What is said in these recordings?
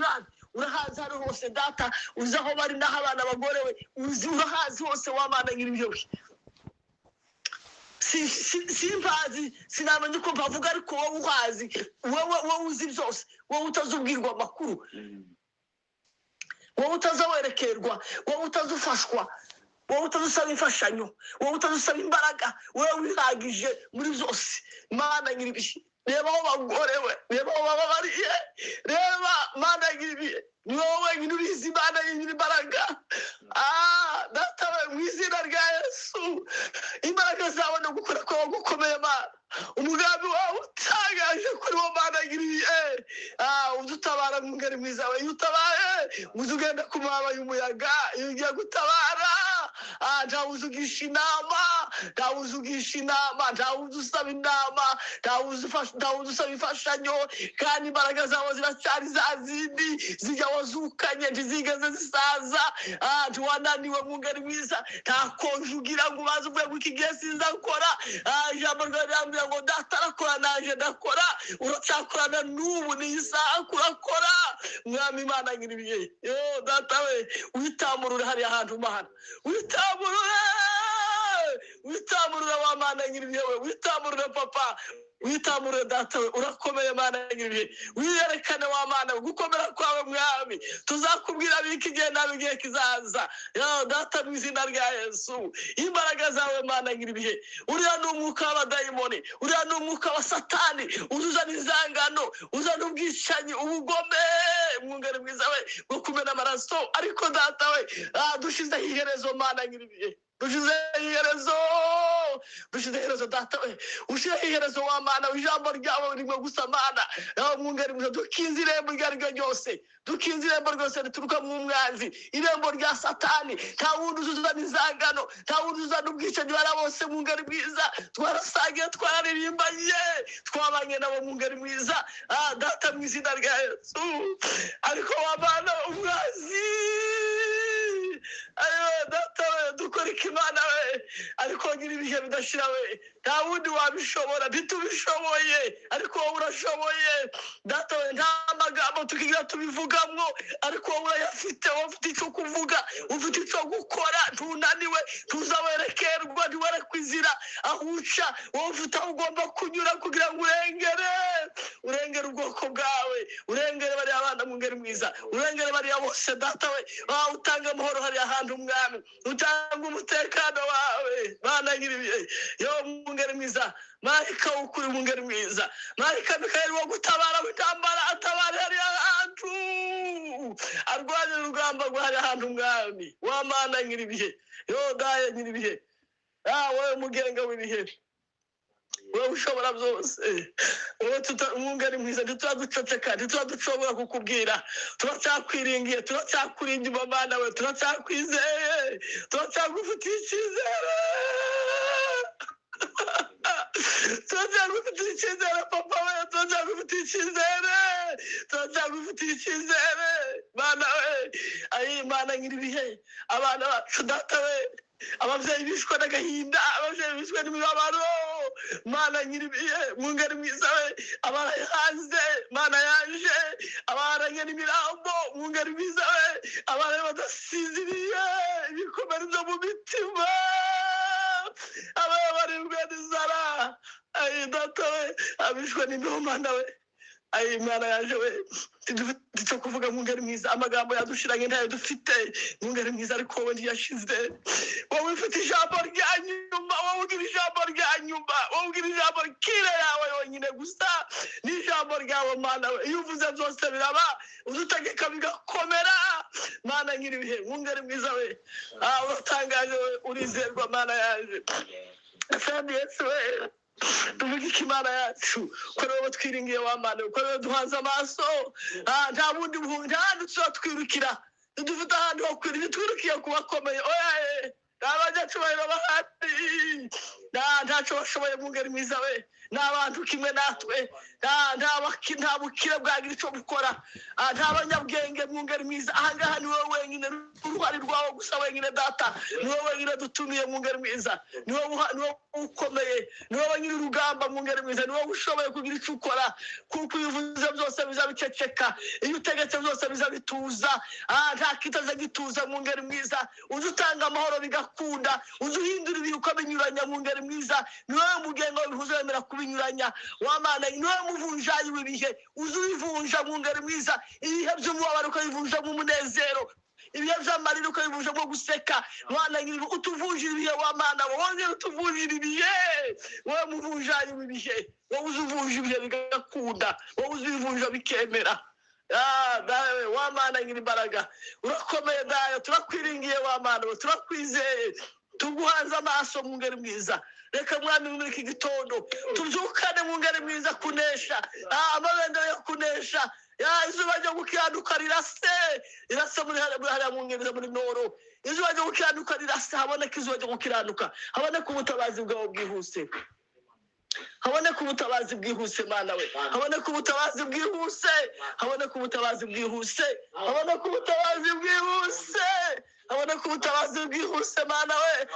mwami urahazi hano hose data uzi aho bari n'aho abana abagore we uzi urahazi hose w'amana nyir'ibyo simpazi sinamenye uko mpavuga ariko wowe uhazi wowe uzi byose wowe utazubwirwa amakuru wowe utazawerekerwa wowe utazufashwa wowe utazusaba imfashanyo wowe utazusaba imbaraga wowe wihagije muri byose mana nyir'ibyo reba aho bagore we reba aho bababariye reba mana nyir'ibyo ni wowe wenyine ubizi imana nyir'imbaraga data we mu izina rya Yesu imbaraga zawe no gukora kwawe gukomeye mana umugambi wawe utangaje kuri wo mana nyir'ibyo udutabara mu ngeri mwiza we iyo utabaye uzi ugenda ku mababa y'umuyaga iyo ugiye gutabara ntawe uzi ugisha inama ntawe uzi ugisha inama ntawe uzi usaba inama ntawe uzi usaba imfashanyo kandi imbaraga zawe ziracyari za zindi zijya wazukanye ntizigeze zisaza ntiwananiwe mu ngeri mwiza nta konje ugira ngo ubaze uvuye ngo iki gihe sinzakora ijambo ryawe rirambwira ngo data arakora naje ndakora uracyakorana n'ubu n'iyi saha kurakora mwami imana nyir'ibyo data we witamurure hariya hantu mahana witamurure wa mana nyir'ibyo we witamurure papa witamurure data we urakomeye mana nyir'ibyo wiyerekane wa mana gukomera kwawe mwami tuzakubwira biki gihe nawe igihe kizaza data mu izina rya Yesu imbaraga zawe mana nyir'ibyo uriya ni umwuka w'abadayimoni uriya ni umwuka wa satani uzuzana inzangano uzana ubwicanyi ubugome mwungere mwiza we bwo kumena amaraso ariko data we dushizeho iherezo mana nyir'ibyo dushize iherezo data we ushizeho iherezo wa mana ijambo ryawe rimwe gusa mana mwungere mwiza dukinze irembo iryo ari ryo ryose dukinze irembo rwose rituruka mu mwanzi irembo rya satani nta wundi uzuzana inzangano nta wundi uzuzana ubwicanyi bara bose mwungere mwiza twarasangiye twararirimbanye twabanye nabo mwungere mwiza data mu izina rya Yesu ariko wa mana umwanzi ayo data we dukora ikimana we ariko nyir'ibyo bidashira we nta wundi wabishobora ntitubishoboye ariko wowe urashoboye data we nta magambo tukigira tubivugamwo ariko wowe urayafite wowe ufite icyo kuvuga ufite icyo gukora ntunaniwe tuzawerekerwa ntiwerekwe inzira aho uca wowe ufite aho ugomba kunyura kugira ngo urengere ubwoko bwawe urengere bariya abana mu ngeri mwiza urengere bariya bose data we utanga amahoro hariya hantu umwami utanga umutekano wawe bana nyir'ibyo mu ngeri mwiza marayika w'ukuri mu ngeri mwiza marayika Mikayeli wo gutabara w'intambara atabara hariya hantu arwanya urugamba rwa hariya hantu umwami wa mana nyir'ibyo daye nyir'ibyo wowe mugenga w'ibihe wowe ushobora byose wowe umwungeri mwiza ntituraduceceka ntituradushobora kukubwira turacyakwiringiye turacyakurinda mana we turacyakwizeye turacyagufitiye icyizere turacyagufitiye icyizere papa we turacyagufitiye icyizere mana we ayi mana nyir'ibihe abana bacu data we ababyeyi bishwe n'agahinda ababyeyi bishwe n'imibabaro mana nyir'ibyo mwungeri mwiza we abari hanze mana yaje abaranye n'imirambo mwungeri mwiza we abari badasinziriye ibikomere byo mu mitima abari baribwe n'inzara ayi data we abishwe n'imbeho mana we ayi mana yaje we icyo kuvuga mwungeri mwiza amagambo yadushiranye ntayo dufite mwungeri mwiza ariko wowe ntiyashize wowe ufite ijambo rya nyuma wowe ugira ijambo rya nyuma wowe ugira ijambo kire yawe yonyine gusa n'ijambo ryawe mana we iyo uvuze byose biraba udutegeka bigakomera mana nyir'ibihe mwungeri mwiza we uratangaje we urizerwa mana yaje kandi Yesu we tuvuge ikimana yacu ko rero twiringiye wa mana ko rero duhanze amaso nta bundi buhunzi nta handi tuzatwirukira dufite ahantu ho kwirukira twirukiye kubakomeye oya n'abanyacyubahiro bahari ntacyo bashoboye mu ngeri mwiza we n'abantu kimwe natwe nta bukire bwagira icyo bukora nta banyabwenge mu ngeri mwiza ahangaha ni wowe wenyine uruhare rwawe gusa wenyine data ni wowe wenyine dutumiye mu ngeri mwiza ni wowe ukomeye ni wowe nyiri urugamba mu ngeri mwiza ni wowe ushoboye kugira icyo ukora kuko iyo uvuze byose bizabiceceka iyo utegetse byose bizabituza nta kitaza gituza mu ngeri mwiza uzi utanga amahoro bigakunda uzi uhindura ibihe ukabinyuranya mu ngeri mwiza ni wowe mugenga w'ibihuzo wemera kubinyuranya wamana ni wowe muvunjayi w'ibihe uzi ubivunja mu ngeri mwiza ibihe by'umubabaro ukabivunja mu munezero ibihe by'amarira ukabivunja mu guseka mwana nyiri utuvunjira ibihe wamana wongera utuvunjira ibihe wowe muvunjayi w'ibihe wowe uzi uvunja ibihe bigakunda wowe uzi ubivunja bikemera dawe wamana nyiri imbaraga urakomeye dawe turakwiringiye wamana turakwizeye tuguhanze amaso mu ngeri mwiza reka mwami muri iki gitondo tubyukane mu ngeri mwiza kunesha amabendera yo kunesha izuba ryo gukiranuka rirase muri hariya mu ngeri muri noro izuba ryo gukiranuka rirase haboneka izuba ryo gukiranuka haboneka ubutabazi bwawe bwihuse haboneka ubutabazi bwihuse mana we haboneka ubutabazi bwihuse haboneka ubutabazi bwihuse haboneka ubutabazi bwihuse haboneka ubutabazi bwihuse mana we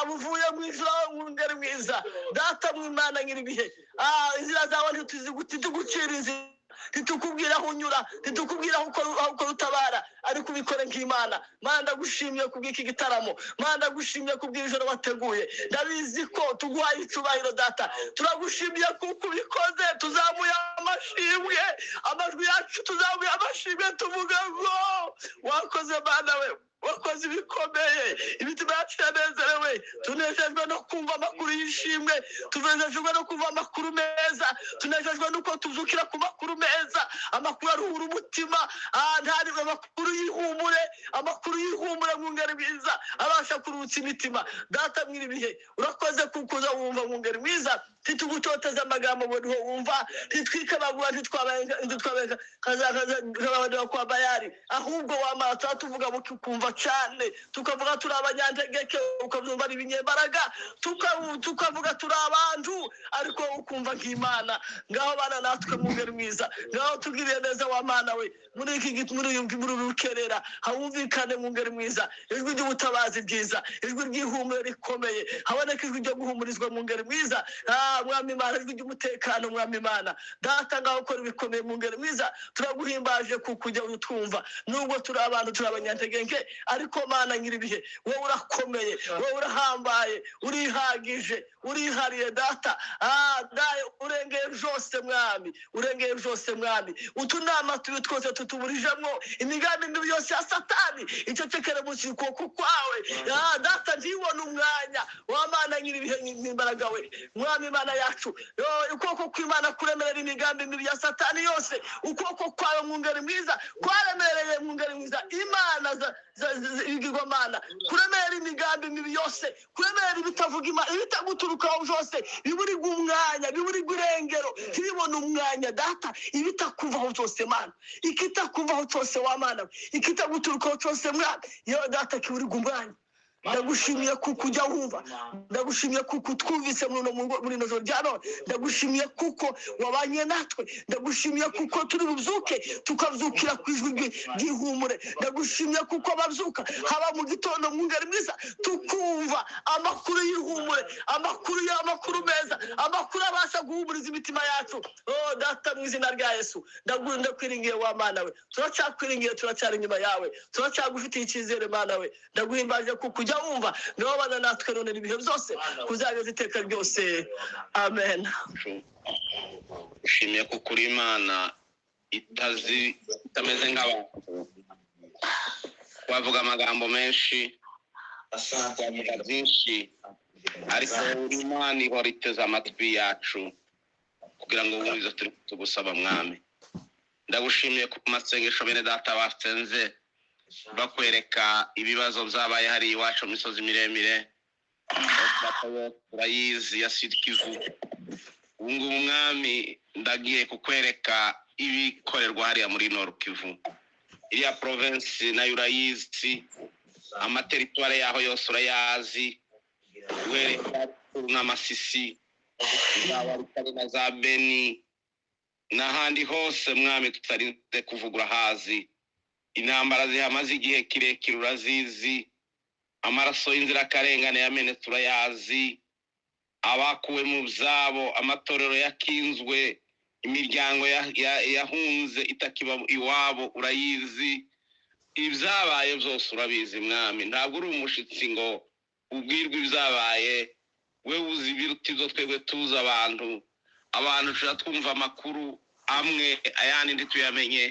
buvuye mu ijuru mu ngeri mwiza data mw'Imana nyiri ibihe inzira zawe ntitugucira inzira titukubwira aho unyura titukubwira aho ukora utabara ariko ubikore nk'Imana mana ndagushimiye kubw'iki gitaramo mana ndagushimiye kubw'ijoro wateguye ndabizi ko tuguhaye icubahiro data turagushimiye kuko ubikoze tuzamuye amashimwe amajwi yacu tuzamuye amashimwe tuvuga ngo wakoze mana we wakoze ibikomeye imitima yacu yanezerewe tunejejwe no kumva amakuru y'ishimwe tunejejwe no kumva amakuru meza tunejejwe nuko tubyukira ku makuru meza amakuru aruhura umutima ntari amakuru y'ihumure mu ngeri mwiza abasha kuruhutsa imitima data mw'iri bihe urakoze kukuza wumva mu ngeri mwiza titugutoteza amagambo ngo niho wumva titwikabagura ntitwabenga kazabadira kwa bayari ahubwo wamara tuvuga mukumva cyane tukavuga turi abanyantegeke ukavyumva ari ibinyembaraga tukavuga turi abantu ariko ukumva nk'Imana ngaho bana natwe mu ngeri mwiza ngaho tugiriye neza wa mana we muri rukerera hawumvikane mu ngeri mwiza ijwi ry'ubutabazi bwiza ijwi ry'ihumure rikomeye haboneka ijwi ryo guhumurizwa mu ngeri mwiza mwami Imana ijwi ry'umutekano mwami Imana data ngaho ukora ibikomeye mu ngeri mwiza turaguhimbaje kujya utwumva nubwo turi abantu turi abanyantegeke ariko mana nyiri ibihe wowe urakomeye wowe urahambaye urihagije urihariye data daye urengeye byose mwami utunama tubi twose tutuburijemo imigambi mibi yose ya satani icecekere munsi y'ukuboko kwawe data ntibone umwanya w'Imana nyiri ibihe n'imbaraga we mwami Imana yacu ukuboko kw'Imana kuremerera imigambi mibi ya satani yose ukuboko kwawe mu ngeri mwiza kwaremereye mu ngeri mwiza Imana ibigirwamana kuremerera imigambi mibi yose kuremerera ibitavuga Imana ibitaguturukaho byose biburirwa umwanya biburirwa irengero ntibibone umwanya data ibitakuvaho byose mana ikitakuvaho cyose wa mana ikitaguturukaho cyose mwana yewe data kiburirwa umwanya ndagushimiye kuko ujya wumva ndagushimiye kuko twumvise muri ino joro rya none ndagushimiye kuko wabanye natwe ndagushimiye kuko turi bubyuke tukabyukira ku ijwi ry'ihumure ndagushimiye kuko babyuka haba mu gitondo mu ngeri mwiza tukumva amakuru y'ihumure amakuru meza amakuru abasha guhumuriza imitima yacu data mu izina rya Yesu ndakwiringiye wa mana we turacakwiringiye turacyari inyuma yawe turacyagufitiye icyizere mana we ndaguhimbaje kuko ujya wumva niho bana natwe none ibihe byose kuzageza iteka ryose amen ushimiye ko kuri Imana itameze nk'abantu bavuga amagambo menshi bavuga byinshi ariko Imana ihora iteze amatwi yacu kugira ngo wumve turi tugusaba mwami ndagushimiye ku masengesho bene data basenze bakwereka ibibazo byabaye hari iwacu misozi miremire turayizi ya Sud Kivu ubungubu mwami ndagiye kukwereka ibikorerwa hariya muri Nord Kivu iriya province nayo urayizi amateritware yaho yose urayazi wereka Nyamukuru n'Amasisi n'abarikari na za Beni n'ahandi hose mwami tutarinze kuvugura hazi intambara zihamaze igihe kirekire urazizi amaraso y'inzirakarengane yamenetse turayazi abakuwe mu byabo amatorero yakinzwe imiryango yahunze itakiba iwabo urayizi ibyabaye byose urabizi mwami ntabwo uri umushitsi ngo ubwirwe ibyabaye we uzi ibiruta ibyo twebwe tuzi abantu tuja twumva amakuru amwe ayandi ntituyamenye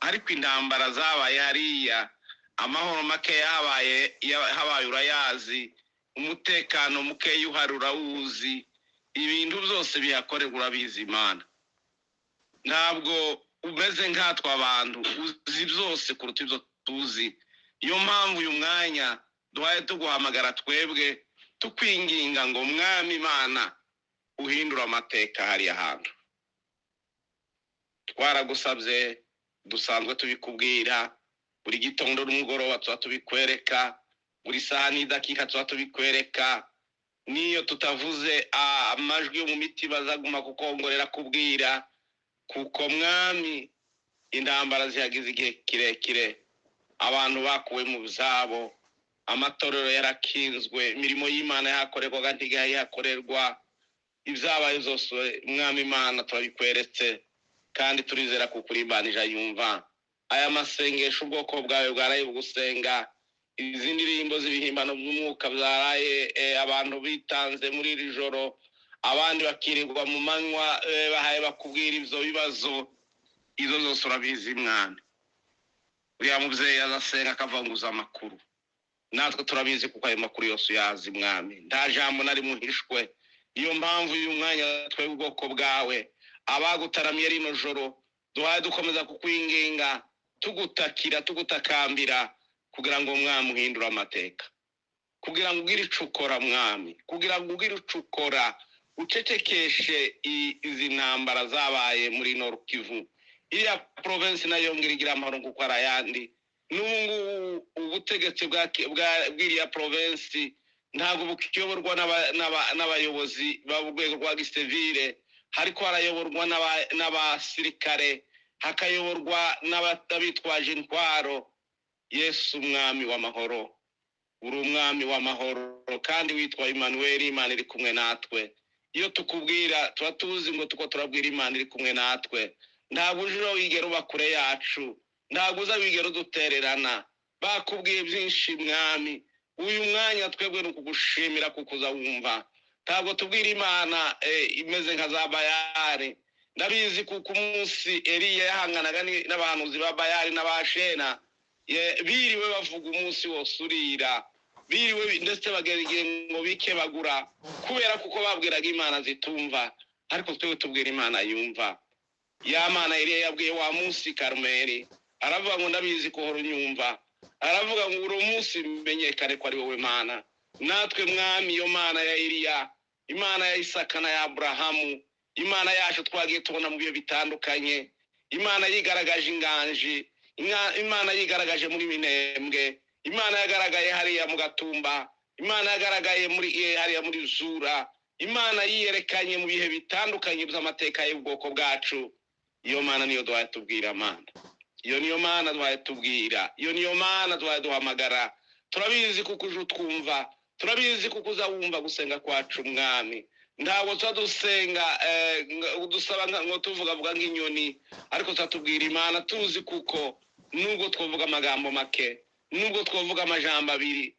ariko intambara zabaye hariya amahoro make habaye urayazi umutekano muke uhari urawuzi ibintu byose bihakorerwa urabizi Imana ntabwo umeze nkatwe abantu uzi byose kuruta ibyo tuzi iyo mpamvu uyu mwanya duhaye tuguhamagara twebwe tukwinginga ngo mwami Imana uhindura amateka hariya hantu twaragusabye dusanzwe tubikubwira buri gitondo n'umugoroba tuba tubikwereka buri saha n'idakika tuba tubikwereka niyo tutavuze amajwi yo mu mitima azaguma kukongorera kubwira kuko mwami intambara zihagize igihe kirekire abantu bakuwe mu byabo amatorero yarakinzwe imirimo y'Imana yahakorerwaga ntiyahakorerwa ibyabaye byose mwami Imana turabikweretse kandi turizera kuko uri Imana ija yumva aya masengesho ubwoko bwawe bwaraye bugusenga izi ndirimbo z'ibihimbano by'umwuka byaraye abantu bitanze muri iri joro abandi bakirirwa mu manywa bahaye bakubwira ibyo bibazo izo zose urabizi mwami uriya mubyeyi azasenga akavanguza amakuru natwe turabizi kuko ayo makuru yose uyazi mwami nta jambo nari muhishwe niyo mpamvu uyu mwanya twebwe ubwoko bwawe abagutaramiye rino joro duhaye dukomeza kukwinginga tugutakira tugutakambira kugira ngo mwami uhindure amateka kugira ngo ugire icukora mwami kugira ngo ugire icukora ucecekeshe izi ntambara zabaye muri Nord Kivu iriya province nayo ngirigira amahoro kuko arayandi n'ubu ubutegetsi bw'iriya province ntabwo bukiyoborwa n'abayobozi b'urwego rwa gisivile hariko harayoborwa n'abasirikare hakayoborwa n'abitwaje intwaro Yesu umwami w'amahoro uri umwami w'amahoro kandi witwa Emmanuel Imana iri kumwe natwe iyo tukubwira tuba tuzi ngo tuko turabwira Imana iri kumwe natwe ntabwo uje wigera uba kure yacu ntabwo uza wigera udutererana bakubwiye byinshi mwami uyu mwanya twebwe nukugushimira kuko uza wumva ntabwo tubwira Imana imeze nka za Bayali ndabizi kuko umunsi Eliya yahanganaga n'abahanuzi ba Bayali n'abashena biriwe bavuga umunsi wose urira biriwe ndetse bageriye ngo bikebagura kubera kuko babwiraga Imana zitumva ariko twebwe tubwira Imana yumva ya Mana Eliya yabwiye wa munsi Karumeli aravuga ngo ndabizi ko horo nyumva aravuga ngo uri umunsi menyekane ko ari wowe Mana natwe mwami yo Mana ya Eliya Imana ya Isaka na ya Abrahamu Imana yacu twagiye tubona mu biyo bitandukanye Imana yigaragaje inganje Imana yigaragaje muri Minembwe Imana yagaragaye hariya mu Gatumba Imana yagaragaye muri hariya muri Zura Imana yiyerekanye mu bihe bitandukanye by'amateka y'ubwoko bwacu iyo Mana niyo duhaye tubwira Mana iyo niyo Mana duhaye tubwira iyo niyo Mana duhaye duhamagara turabizi kuko uje twumva turabizi kuko uza wumva gusenga kwacu mwami ntabwo tudusenga udusaba ngo tuvuga nk'inyoni ariko tutubwira Imana tuzi kuko nubwo twavuga amagambo make nubwo twavuga amajambo abiri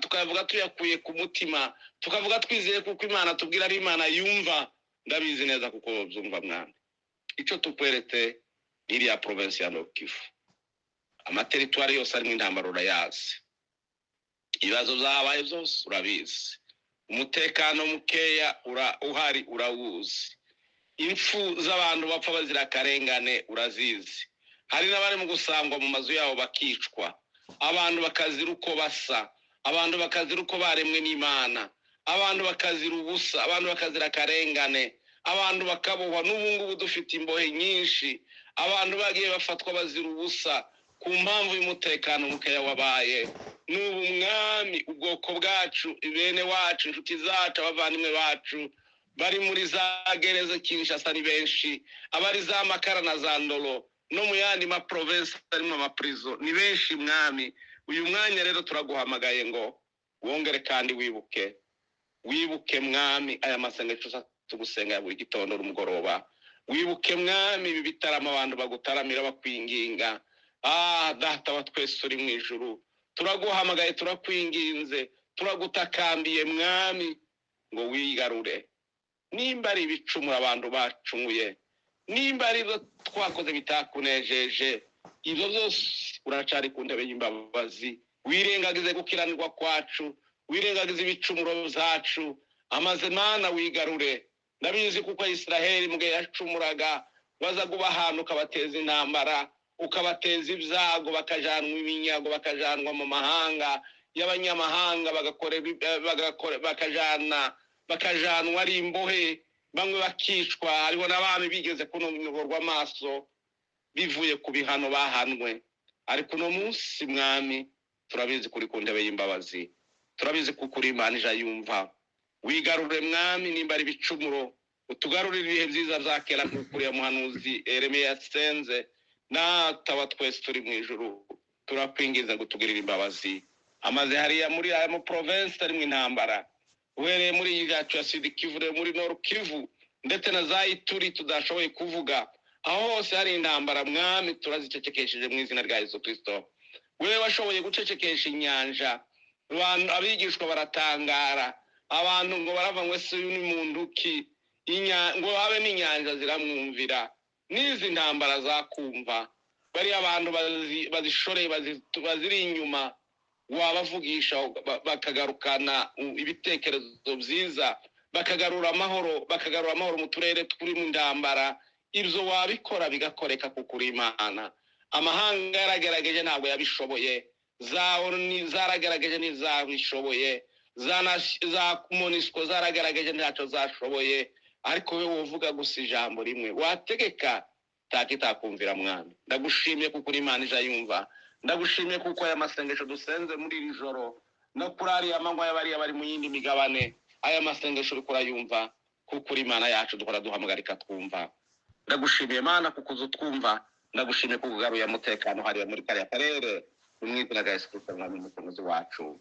tukavuga tuyakuye ku mutima tukavuga twizeye kuko Imana tubwira ari Imana yumva ndabizi neza kuko byumva mwami icyo tukweretse iriya province ya Nord Kivu amateritwari yose arimo intambara urayazi ibibazo byabaye byose urabizi umutekano mukeya uhari urawuzi impfu z'abantu bapfa bazira akarengane urazizi hari n'abari mu gusangwa mu mazu yabo bakicwa abantu bakazira uko basa abantu bakazira uko baremwe n'Imana abantu bakazira ubusa abantu bakazira akarengane abantu bakabohwa n'ubu ngubu dufite imbohe nyinshi abantu bagiye bafatwa bazira ubusa ku mpamvu y'umutekano mukeya wabaye n'ubu mwami ubwoko bwacu bene wacu inshuti zacu abavandimwe bacu bari muri za gereza Kinshasa ni benshi, abari za Makara na za Ndolo no mu yandi ma province arimo amaprizo ni benshi mwami. Uyu mwanya rero turaguhamagaye ngo wongere kandi wibuke mwami aya masengesho tugusenga ya buri gitondo n'umugoroba. Wibuke mwami ibi bitarama abantu bagutaramira bakwinginga. Data wa twese uri mu ijuru, turaguhamagaye turakwinginze turagutakambiye mwami ngo wigarure. Nimba ari ibicumura abantu bacumuye, nimba ari ibyo twakoze bitakunejeje, ibyo byose uracari ku ntebe y'imbabazi. Wirengagize gukiranirwa kwacu, wirengagize ibicumuro byacu, amaze Mana wigarure. Ndabizi kuko Israheli mugihe yacumuraga baza kuba ahantu ukabateza intambara, ukabateza ibyago, bakajanwa iminyago, bakajanwa mu mahanga y'abanyamahanga, bakajanwa ari imbohe, bamwe bakicwa. Hariho n'abami bigeze kunonorwa amaso bivuye ku bihano bahanwe. Ariko uno munsi mwami turabizi kuri ku ntebe y'imbabazi, turabizi kuko uri Imana ija yumva. Wigarure mwami nimba ari ibicumuro, utugarurire ibihe byiza bya kera nk'uko uriya muhanuzi Yeremiya yasenze. Nataba twese turi mu ijuru turakwingiza ngo tugirire imbabazi. Amaze hariya muri aya mu province ari mu intambara, uhereye muri iyi yacu ya Sud Kivu, muri Nord Kivu ndetse na za Ituri tudashoboye kuvuga, aho hose hari intambara mwami turazicecekesheje mu izina rya Yesu Kristo. Wewe washoboye gucecekesha inyanja, abantu abigishwa baratangara, abantu ngo baravanywe se uyu ni muntu ki, ngo habe n'inyanja ziramwumvira. N'izi ntambara zakumva bari abantu bazishoreye baziri inyuma, wabavugisha bakagarukana ibitekerezo byiza, bakagarura amahoro mu turere turi mu ndambara. Ibyo wabikora bigakoreka kuko uri Imana. Amahanga yaragerageje ntabwo yabishoboye, zaragerageje ntizabishoboye, za MONUSCO zaragerageje ntacyo zashoboye. Ariko wewe uvuga gusa ijambo rimwe wategeka takitakumvira mwami. Ndagushimiye kuko uri Imana ija yumva. Ndagushimiye kuko aya masengesho dusenze muri iri joro no kuri ariya manywa y'abariya bari mu yindi migabane, aya masengesho uriko yumva kuko uri Imana yacu dukora duhamagarika twumva. Ndagushimiye Mana kuko uzutwumva. Ndagushimiye kuko ugaruye umutekano hariya muri kariya karere, mu izina rya Yesu Kristo mwami umukozi wacu.